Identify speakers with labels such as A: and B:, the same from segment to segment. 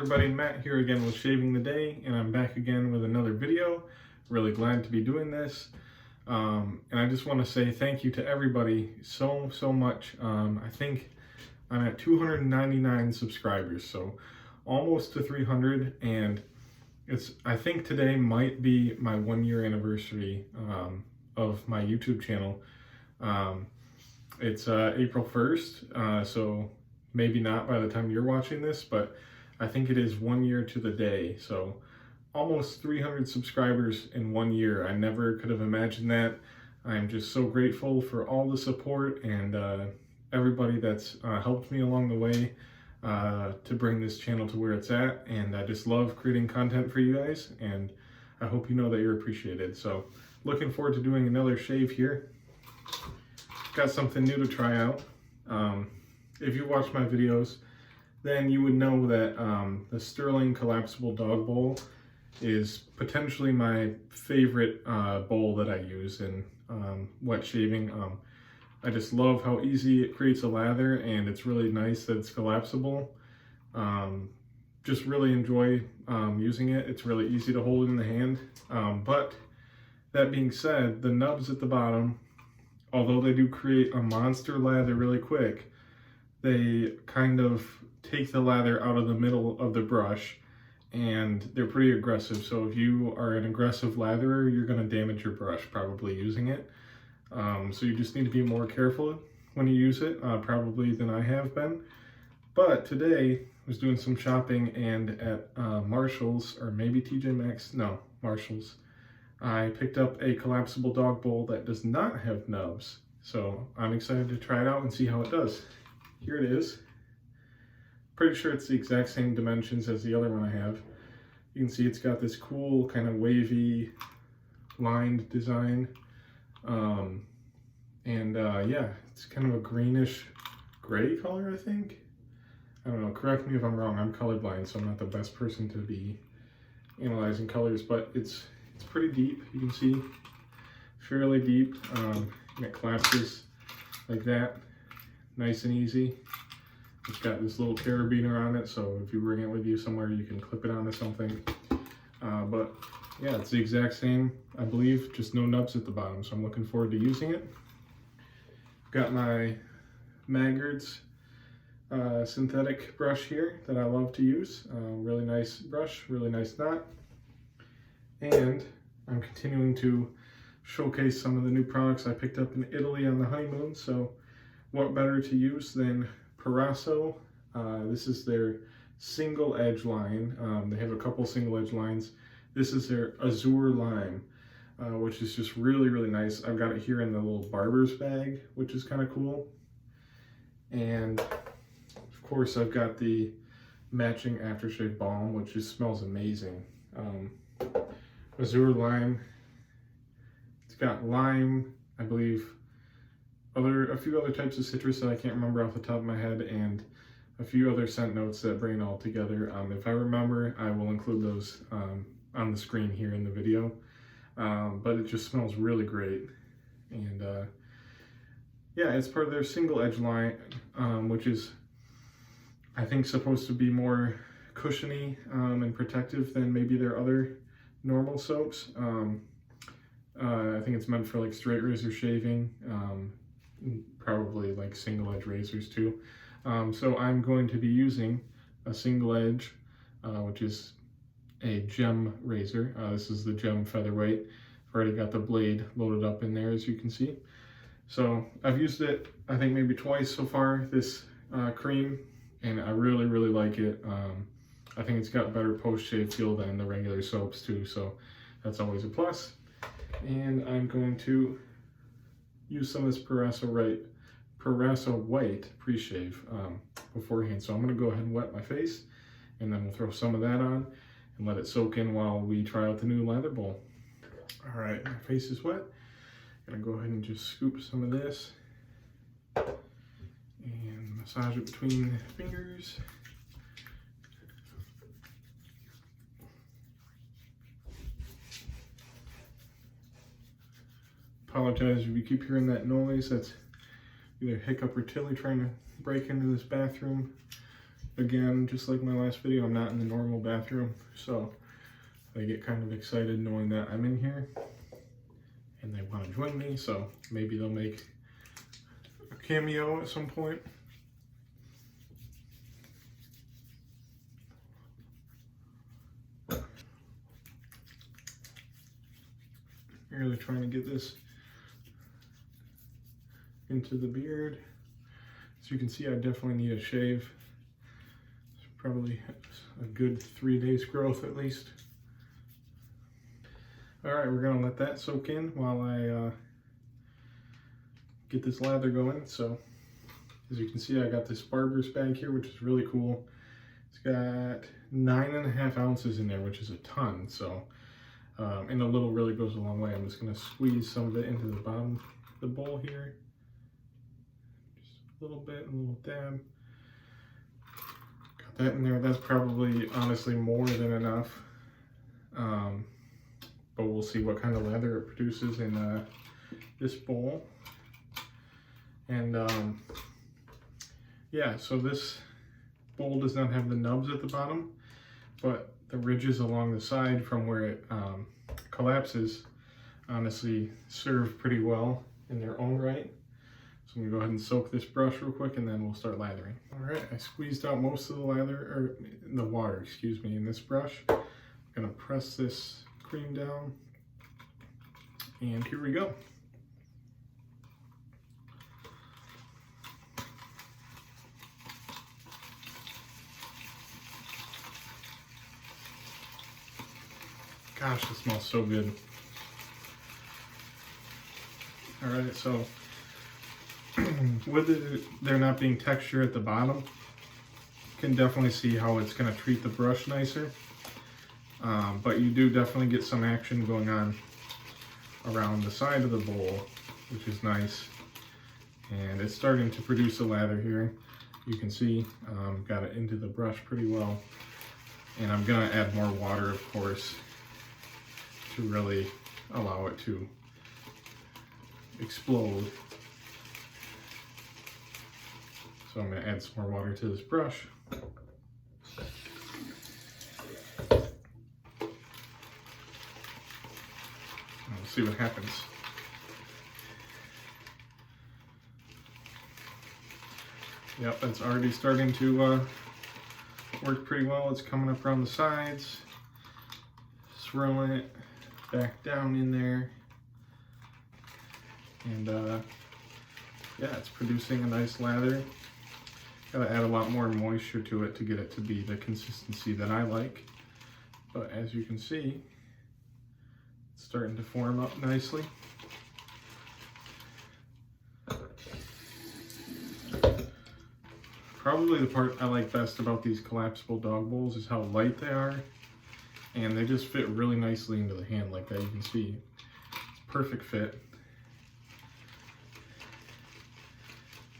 A: everybody, Matt here again with Shaving the Day, and I'm back again with another video. Really glad to be doing this. And I just want to say thank you to everybody so much. I think I'm at 299 subscribers, so almost to 300, and I think today might be my 1-year anniversary of my YouTube channel. It's April 1st, so maybe not by the time you're watching this, but I think it is 1 year to the day. So almost 300 subscribers in 1 year. I never could have imagined that. I'm just so grateful for all the support and everybody that's helped me along the way to bring this channel to where it's at. And I just love creating content for you guys, and I hope you know that you're appreciated. So looking forward to doing another shave here. Got something new to try out. If you watch my videos, then you would know that the Sterling collapsible dog bowl is potentially my favorite bowl that I use in wet shaving. I just love how easy it creates a lather, and it's really nice that it's collapsible. Just really enjoy using it. It's really easy to hold in the hand. But that being said, the nubs at the bottom, although they do create a monster lather really quick, they kind of take the lather out of the middle of the brush, and they're pretty aggressive. So if you are an aggressive latherer, you're going to damage your brush probably using it. So you just need to be more careful when you use it, probably than I have been. But today I was doing some shopping, and at Marshall's, or maybe TJ Maxx, no, Marshall's, I picked up a collapsible dog bowl that does not have nubs. So I'm excited to try it out and see how it does. Here it is. Pretty sure it's the exact same dimensions as the other one I have. You can see it's got this cool kind of wavy lined design. Yeah, it's kind of a greenish gray color, I think. I don't know, correct me if I'm wrong. I'm colorblind, so I'm not the best person to be analyzing colors, but it's pretty deep. You can see fairly deep, and it collapses like that, nice and easy. It's got this little carabiner on it, so if you bring it with you somewhere, you can clip it onto something. But yeah, it's the exact same, I believe, just no nubs at the bottom, so I'm looking forward to using it. Got my Maggard's synthetic brush here that I love to use. Really nice brush, really nice knot. And I'm continuing to showcase some of the new products I picked up in Italy on the honeymoon, so what better to use than Proraso. This is their single edge line. They have a couple single edge lines. This is their Azur Lime, which is just really nice. I've got it here in the little barber's bag, which is kind of cool. And of course I've got the matching Aftershave Balm, which just smells amazing. Azur Lime, it's got lime, I believe, a few other types of citrus that I can't remember off the top of my head, and a few other scent notes that bring it all together. If I remember, I will include those on the screen here in the video. But it just smells really great. And yeah, it's part of their single edge line, which is, I think, supposed to be more cushiony and protective than maybe their other normal soaps. I think it's meant for like straight razor shaving, probably like single edge razors too. So I'm going to be using a single edge, which is a gem razor. This is the gem Featherweight. I've already got the blade loaded up in there, as you can see. So I've used it, I think, maybe twice so far, this cream, and I really like it. I think it's got better post-shave feel than the regular soaps too, so that's always a plus. And I'm going to use some of this Proraso White pre-shave beforehand. So I'm going to go ahead and wet my face, and then we'll throw some of that on and let it soak in while we try out the new lather bowl. All right, my face is wet. I'm going to go ahead and just scoop some of this and massage it between the fingers. Apologize if you keep hearing that noise. That's either Hiccup or Tilly trying to break into this bathroom. again, just like my last video, I'm not in the normal bathroom, so they get kind of excited knowing that I'm in here and they want to join me, so maybe they'll make a cameo at some point. Really trying to get this into the beard. As you can see, I definitely need a shave. It's probably a good 3 days growth at least. All right, we're gonna let that soak in while I get this lather going. So as you can see, I got this barber's bag here, which is really cool. It's got 9.5 ounces in there, which is a ton. So, and a little really goes a long way. I'm just gonna squeeze some of it into the bottom of the bowl here. Just a little bit, a little dab. Got that in there. That's probably, honestly, more than enough. But we'll see what kind of lather it produces in this bowl. And yeah, so this bowl does not have the nubs at the bottom, but the ridges along the side from where it collapses honestly serve pretty well in their own right. So I'm gonna go ahead and soak this brush real quick and then we'll start lathering. All right, I squeezed out most of the lather, or the water, excuse me, in this brush. I'm gonna press this cream down, and here we go. Gosh, it smells so good. All right, so with there not being texture at the bottom, you can definitely see how it's gonna treat the brush nicer. But you do definitely get some action going on around the side of the bowl, which is nice. And it's starting to produce a lather here. You can see, got it into the brush pretty well. And I'm gonna add more water, of course, to really allow it to explode. So I'm gonna add some more water to this brush. We'll see what happens. Yep, it's already starting to work pretty well. It's coming up around the sides, swirling it back down in there, and yeah, it's producing a nice lather. Gotta add a lot more moisture to it to get it to be the consistency that I like, but as you can see, it's starting to form up nicely. Probably the part I like best about these collapsible dog bowls is how light they are, and they just fit really nicely into the hand like that. You can see it's perfect fit,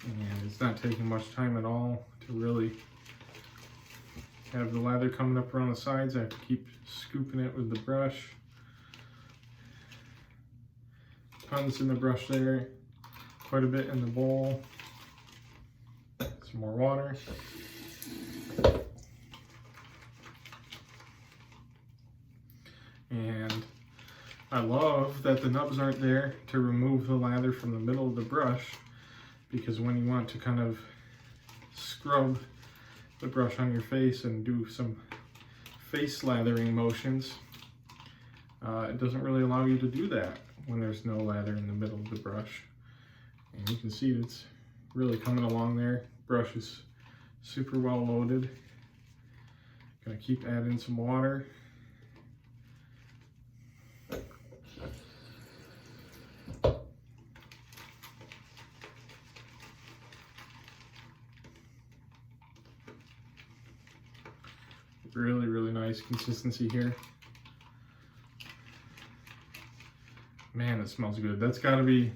A: and it's not taking much time at all to really have the lather coming up around the sides. I have to keep scooping it with the brush. Tons in the brush there, quite a bit in the bowl. Some more water. And I love that the nubs aren't there to remove the lather from the middle of the brush, because when you want to kind of scrub the brush on your face and do some face lathering motions, it doesn't really allow you to do that when there's no lather in the middle of the brush. And you can see it's really coming along there. Brush is super well loaded. Gonna keep adding some water. Really, really nice consistency here. Man, it smells good. That's gotta be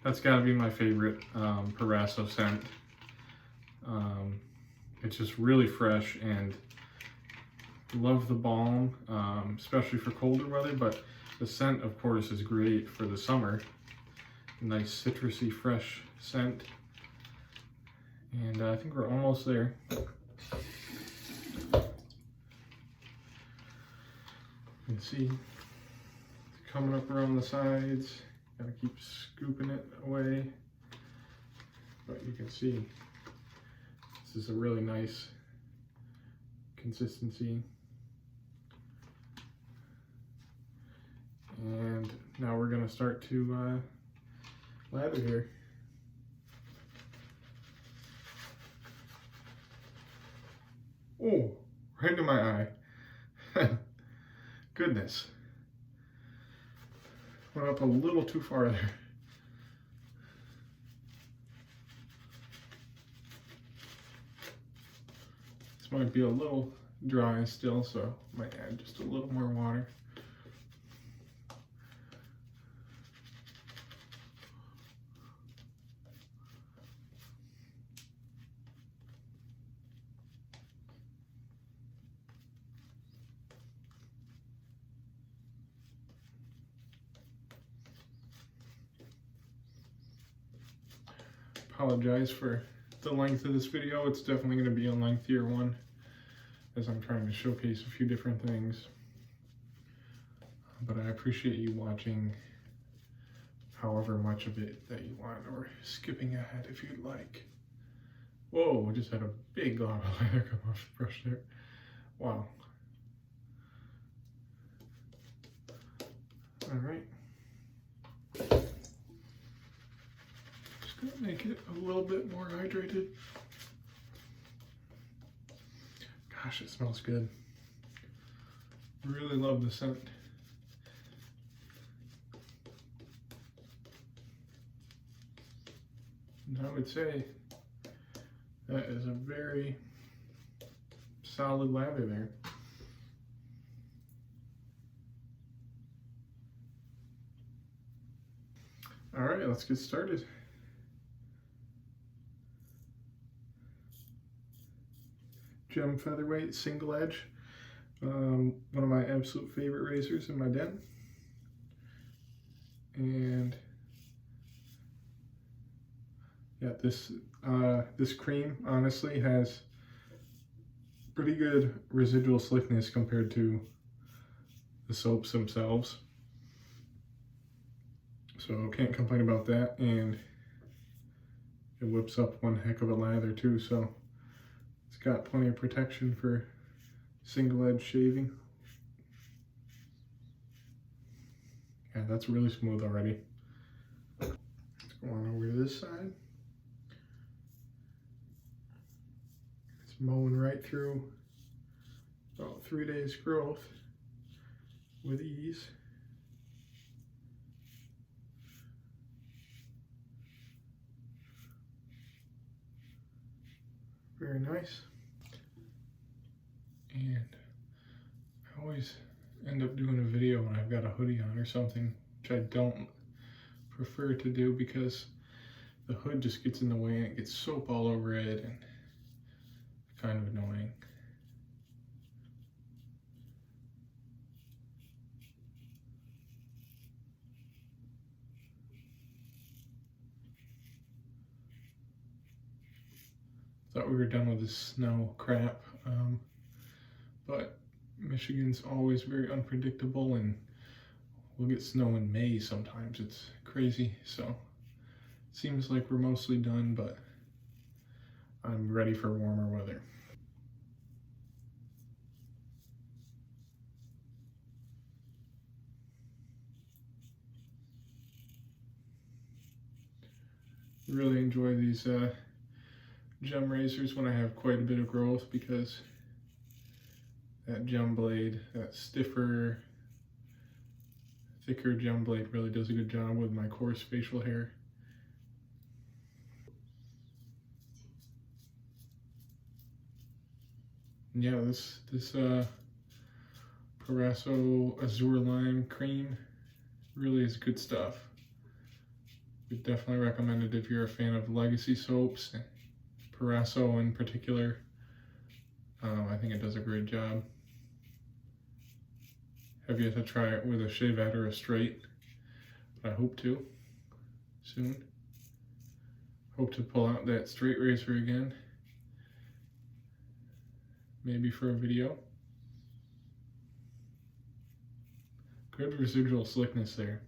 A: my favorite Proraso scent. It's just really fresh, and love the balm, especially for colder weather, but the scent, of course, is great for the summer. Nice citrusy, fresh scent. And I think we're almost there. can see it's coming up around the sides. Gotta keep scooping it away. But you can see this is a really nice consistency. And now we're gonna start to lather here. Oh, right to my eye. Goodness. Went up a little too far there. This might be a little dry still, so I might add just a little more water. Apologize for the length of this video. It's definitely going to be a lengthier one as I'm trying to showcase a few different things. But I appreciate you watching however much of it that you want, or skipping ahead if you'd like. Whoa, we just had a big glob of lather come off the brush there. Wow. All right. Just gonna make it a little bit more hydrated. Gosh, it smells good. Really love the scent. And I would say that is a very solid lather there. All right, let's get started. Gem Featherweight single edge, one of my absolute favorite razors in my den. And yeah, this cream honestly has pretty good residual slickness compared to the soaps themselves. So can't complain about that, and it whips up one heck of a lather too, so it's got plenty of protection for single edge shaving. Yeah, that's really smooth already. Let's go on over to this side. It's mowing right through about 3 days growth with ease. Very nice. And I always end up doing a video when I've got a hoodie on or something, which I don't prefer to do because the hood just gets in the way and it gets soap all over it, and it's kind of annoying. Thought we were done with this snow crap, but Michigan's always very unpredictable, and we'll get snow in May sometimes. It's crazy, so seems like we're mostly done, but I'm ready for warmer weather. Really enjoy these gem razors when I have quite a bit of growth, because that gem blade, that stiffer, thicker gem blade really does a good job with my coarse facial hair. And yeah, this Proraso Azur Lime cream really is good stuff. Would definitely recommend it if you're a fan of legacy soaps, Proraso in particular. I think it does a great job. Have yet to try it with a shavette or a straight, but I hope to soon. Hope to pull out that straight razor again, maybe for a video. Good residual slickness there.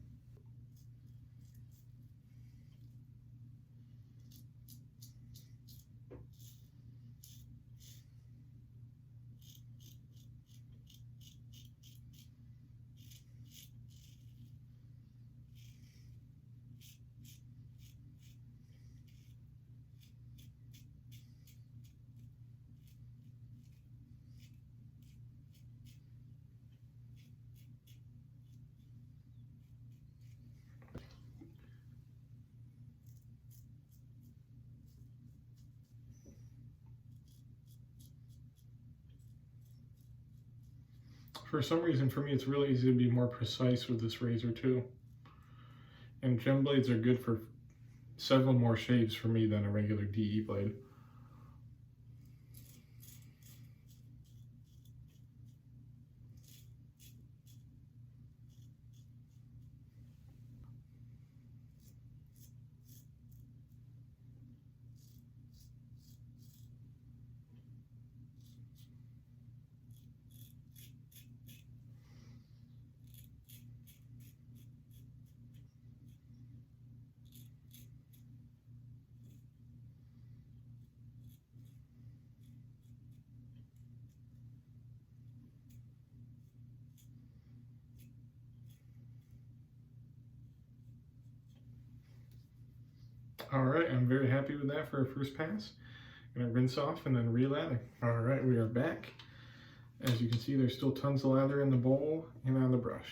A: For some reason, for me, it's really easy to be more precise with this razor too. And gem blades are good for several more shaves for me than a regular DE blade. All right, I'm very happy with that for a first pass. Gonna rinse off and then re-lather. All right, we are back. As you can see, there's still tons of lather in the bowl and on the brush.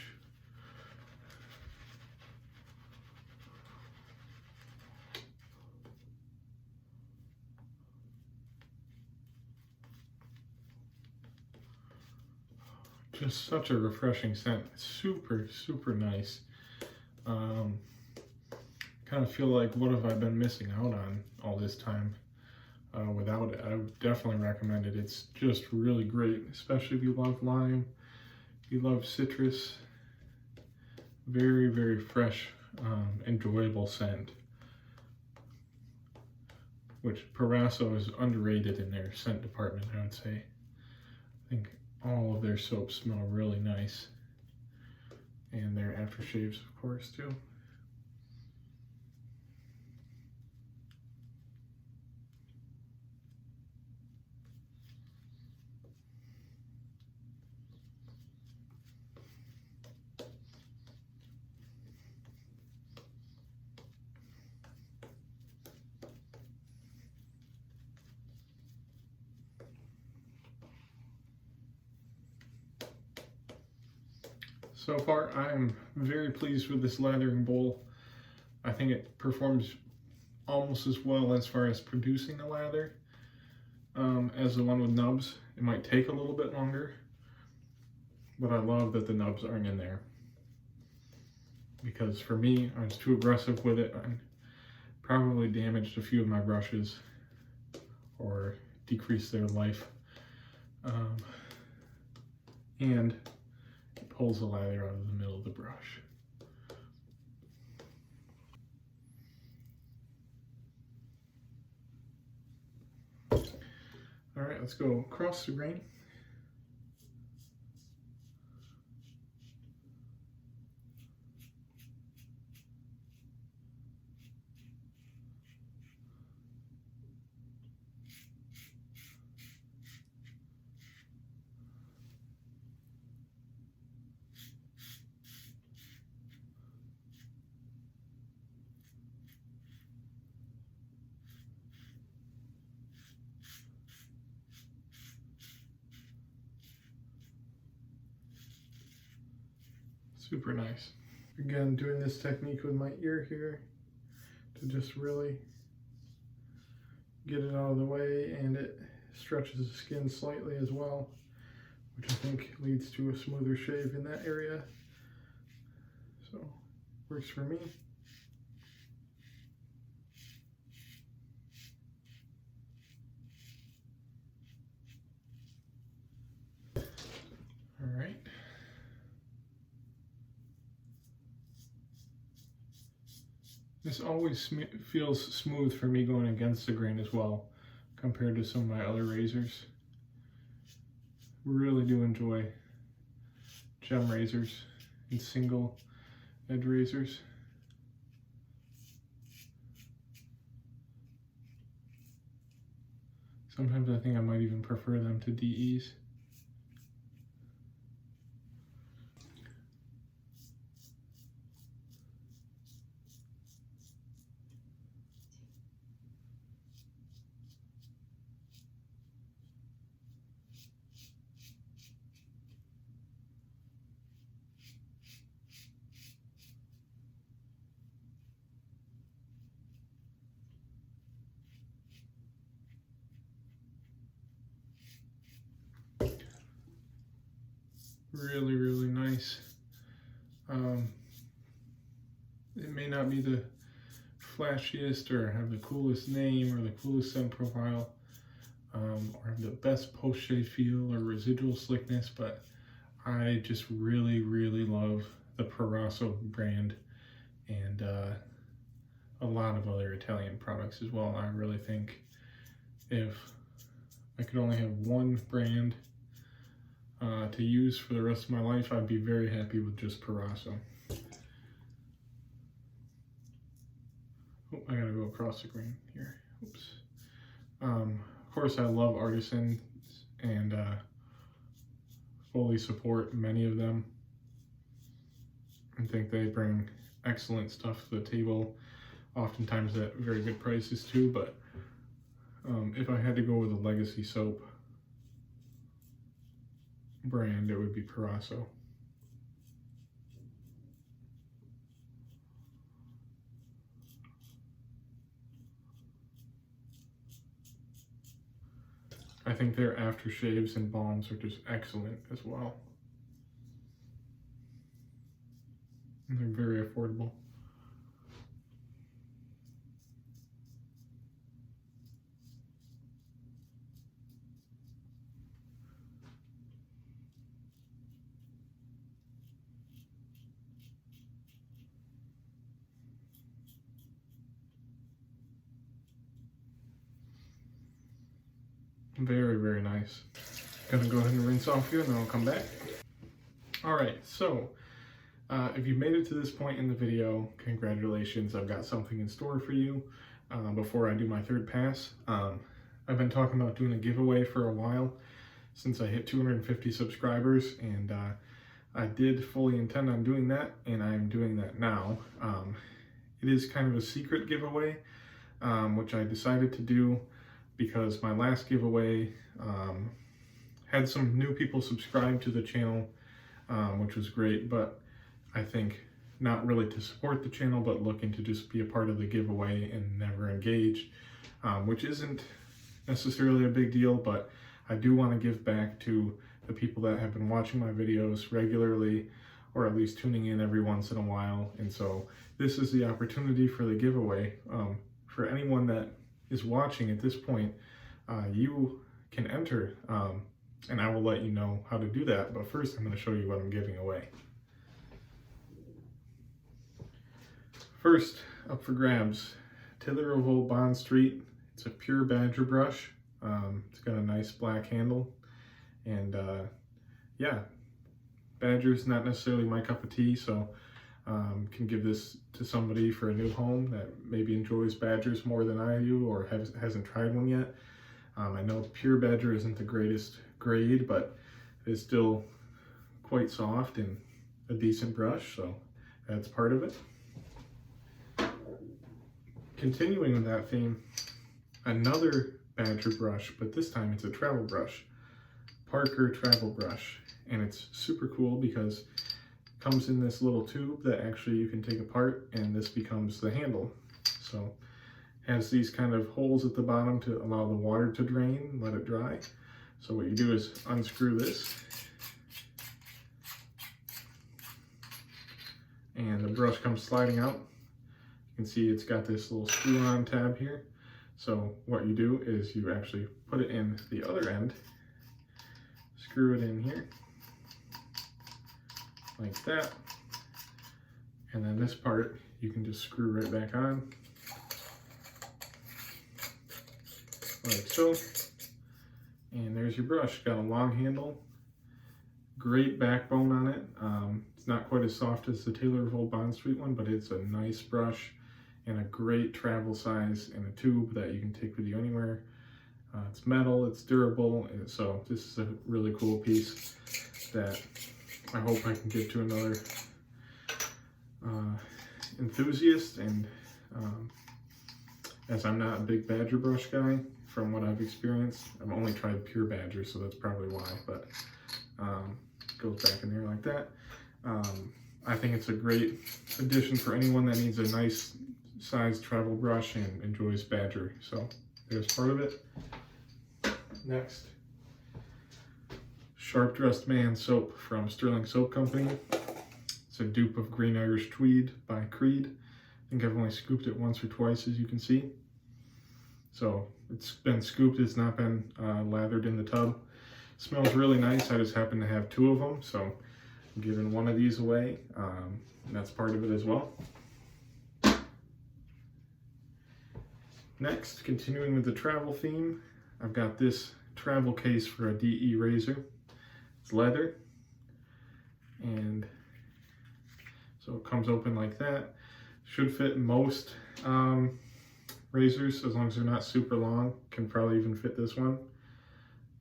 A: Just such a refreshing scent. Super, super nice. Kind of feel like, what have I been missing out on all this time without it? I would definitely recommend it. It's just really great, especially if you love lime, if you love citrus. Very, very fresh, enjoyable scent. Which Proraso is underrated in their scent department, I would say. I think all of their soaps smell really nice. And their aftershaves, of course, too. So far, I am very pleased with this lathering bowl. I think it performs almost as well as far as producing the lather as the one with nubs. It might take a little bit longer, but I love that the nubs aren't in there. Because for me, I was too aggressive with it. I probably damaged a few of my brushes or decreased their life. And it pulls the lather out of the middle of the brush. All right, let's go across the grain. Super nice. Again, doing this technique with my ear here to just really get it out of the way, and it stretches the skin slightly as well, which I think leads to a smoother shave in that area. So, works for me. All right. This always feels smooth for me going against the grain as well, compared to some of my other razors. Really do enjoy gem razors and single edge razors. Sometimes I think I might even prefer them to DEs. Really, really nice. It may not be the flashiest or have the coolest name or the coolest scent profile, or have the best post-shave feel or residual slickness, but I just really, really love the Proraso brand and a lot of other Italian products as well. I really think if I could only have one brand to use for the rest of my life, I'd be very happy with just Proraso. Oh, I gotta go across the grain here. Oops. Of course, I love Artisans and fully support many of them. I think they bring excellent stuff to the table, oftentimes at very good prices too, but if I had to go with a legacy soap brand, it would be Proraso. I think their aftershaves and balms are just excellent as well. And they're very affordable. Very, very nice. Gonna go ahead and rinse off here and then I'll come back. All right, so if you made it to this point in the video, congratulations. I've got something in store for you before I do my third pass. I've been talking about doing a giveaway for a while since I hit 250 subscribers, and I did fully intend on doing that, and I'm doing that now. It is kind of a secret giveaway, which I decided to do because my last giveaway had some new people subscribe to the channel, which was great, but I think not really to support the channel, but looking to just be a part of the giveaway and never engage, which isn't necessarily a big deal, but I do want to give back to the people that have been watching my videos regularly, or at least tuning in every once in a while. And so this is the opportunity for the giveaway. For anyone that is watching at this point, you can enter, and I will let you know how to do that. But first, I'm going to show you what I'm giving away. First, up for grabs, Tiller of Old Bond Street. It's a pure badger brush. It's got a nice black handle, and yeah, badger's not necessarily my cup of tea, so can give this to somebody for a new home that maybe enjoys badgers more than I do or hasn't tried one yet. I know pure badger isn't the greatest grade, but it's still quite soft and a decent brush, so that's part of it. Continuing with that theme, another badger brush, but this time it's a travel brush, Parker travel brush, and it's super cool because it comes in this little tube that actually you can take apart, and this becomes the handle. So it has these kind of holes at the bottom to allow the water to drain, let it dry. So what you do is unscrew this, and the brush comes sliding out. You can see it's got this little screw-on tab here. So what you do is you actually put it in the other end, screw it in here, like that, and then this part you can just screw right back on, like so, and there's your brush. Got a long handle, great backbone on it. It's not quite as soft as the Taylor Revolt Bond Street one, but it's a nice brush and a great travel size and a tube that you can take with you anywhere. It's metal, it's durable, and so this is a really cool piece that I hope I can give to another enthusiast. And as I'm not a big badger brush guy, from what I've experienced, I've only tried pure badger, so that's probably why, but goes back in there like that. I think it's a great addition for anyone that needs a nice sized travel brush and enjoys badger. So there's part of it. Next, Sharp Dressed Man soap from Sterling Soap Company. It's a dupe of Green Irish Tweed by Creed. I think I've only scooped it once or twice, as you can see. So it's been scooped, it's not been lathered in the tub. It smells really nice. I just happen to have 2 of them, so I'm giving one of these away. And that's part of it as well. Next, continuing with the travel theme, I've got this travel case for a DE razor. It's leather, and so it comes open like that. Should fit most razors, as long as they're not super long. Can probably even fit this one.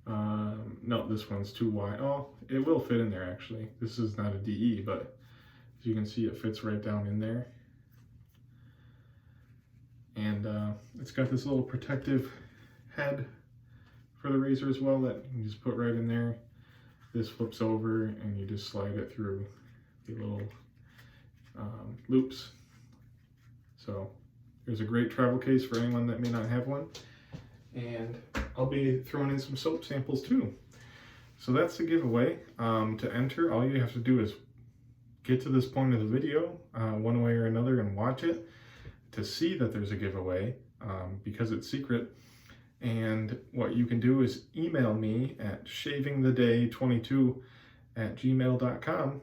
A: No, this one's too wide. Oh, it will fit in there actually. This is not a DE, but as you can see, it fits right down in there. And it's got this little protective head for the razor as well that you can just put right in there. This flips over and you just slide it through the little loops. So there's a great travel case for anyone that may not have one. And I'll be throwing in some soap samples too. So that's the giveaway. To enter, all you have to do is get to this point of the video one way or another and watch it to see that there's a giveaway, because it's secret. And what you can do is email me at shavingtheday22@gmail.com.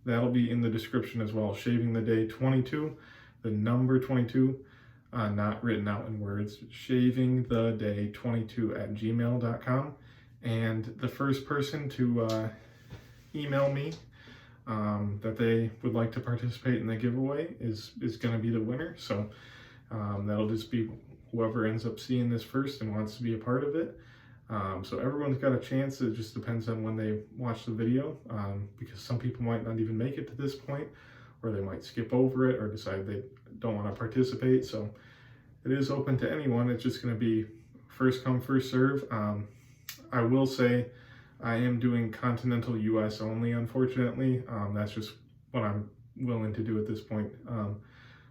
A: That'll be in the description as well. Shavingtheday22, the number 22, not written out in words. Shavingtheday22@gmail.com. And the first person to email me that they would like to participate in the giveaway is going to be the winner. So that'll just be whoever ends up seeing this first and wants to be a part of it. So everyone's got a chance. It just depends on when they watch the video, because some people might not even make it to this point, or they might skip over it or decide they don't want to participate. So it is open to anyone. It's just going to be first come, first serve. I will say I am doing continental US only, unfortunately. That's just what I'm willing to do at this point.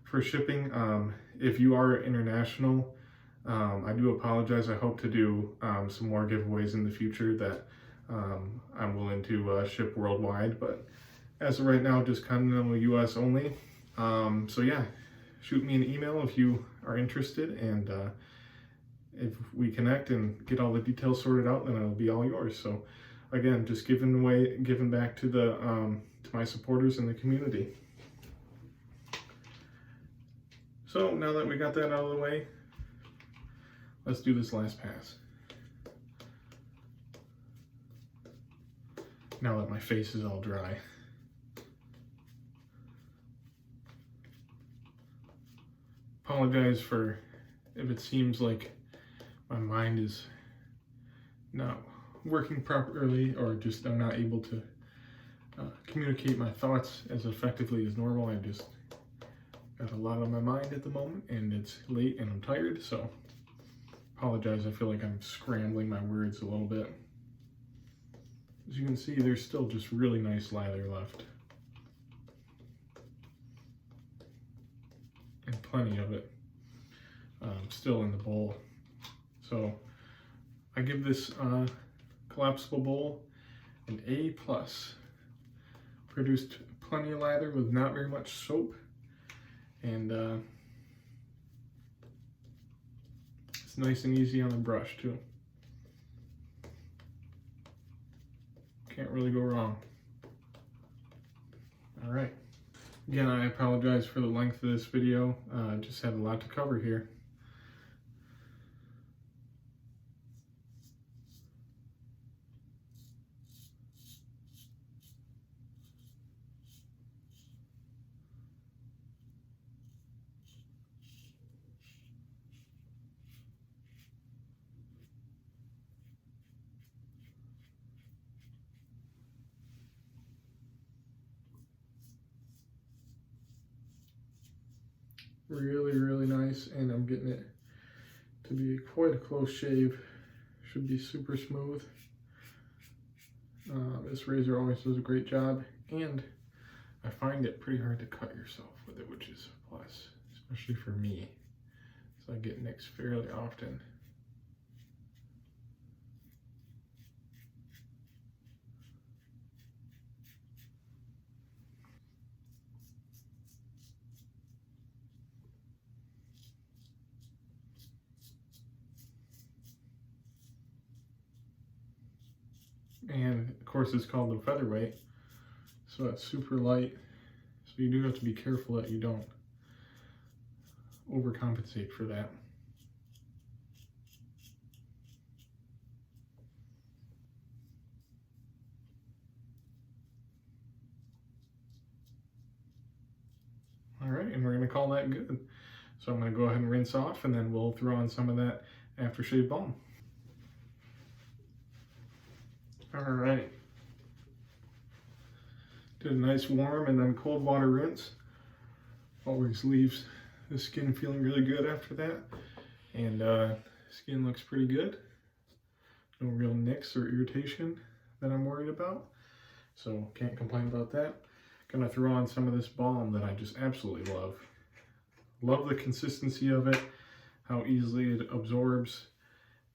A: For shipping, if you are international, I do apologize. I hope to do some more giveaways in the future that I'm willing to ship worldwide, but as of right now, just continental US only. So yeah, shoot me an email if you are interested, and if we connect and get all the details sorted out, then it'll be all yours. So again, just giving back to the to my supporters in the community. So now that we got that out of the way, let's do this last pass. Now that my face is all dry. Apologize for if it seems like my mind is not working properly, or just I'm not able to communicate my thoughts as effectively as normal. I just got a lot on my mind at the moment, and it's late and I'm tired, so apologize. I feel like I'm scrambling my words a little bit. As you can see, there's still just really nice lather left, and plenty of it still in the bowl. So I give this collapsible bowl an A+. Produced plenty of lather with not very much soap, and it's nice and easy on the brush too. Can't really go wrong. All right. Again, I apologize for the length of this video. Just had a lot to cover here. Really, really nice, and I'm getting it to be quite a close shave. Should be super smooth. This razor always does a great job, and I find it pretty hard to cut yourself with it, which is a plus, especially for me. So I get nicks fairly often. And of course it's called the Featherweight, so it's super light. So you do have to be careful that you don't overcompensate for that. All right, and we're gonna call that good. So I'm gonna go ahead and rinse off, and then we'll throw on some of that aftershave balm. All right. Did a nice warm and then cold water rinse. Always leaves the skin feeling really good after that. And skin looks pretty good. No real nicks or irritation that I'm worried about. So can't complain about that. Gonna throw on some of this balm that I just absolutely love. Love the consistency of it, how easily it absorbs,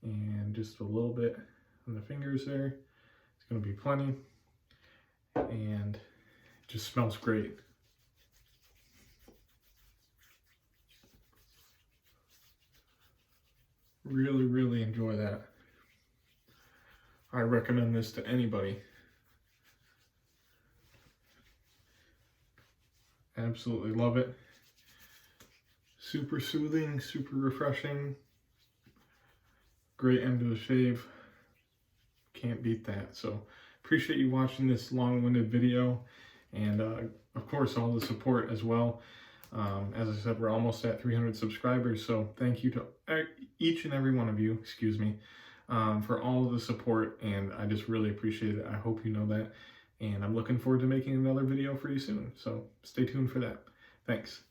A: and just a little bit on the fingers there. It's gonna be plenty, and it just smells great. Really, really enjoy that. I recommend this to anybody. Absolutely love it. Super soothing, super refreshing. Great end to the shave. Can't beat that. So appreciate you watching this long-winded video, and of course all the support as well. As I said, we're almost at 300 subscribers, so thank you to each and every one of you, for all of the support, and I just really appreciate it. I hope you know that, and I'm looking forward to making another video for you soon, so stay tuned for that. Thanks.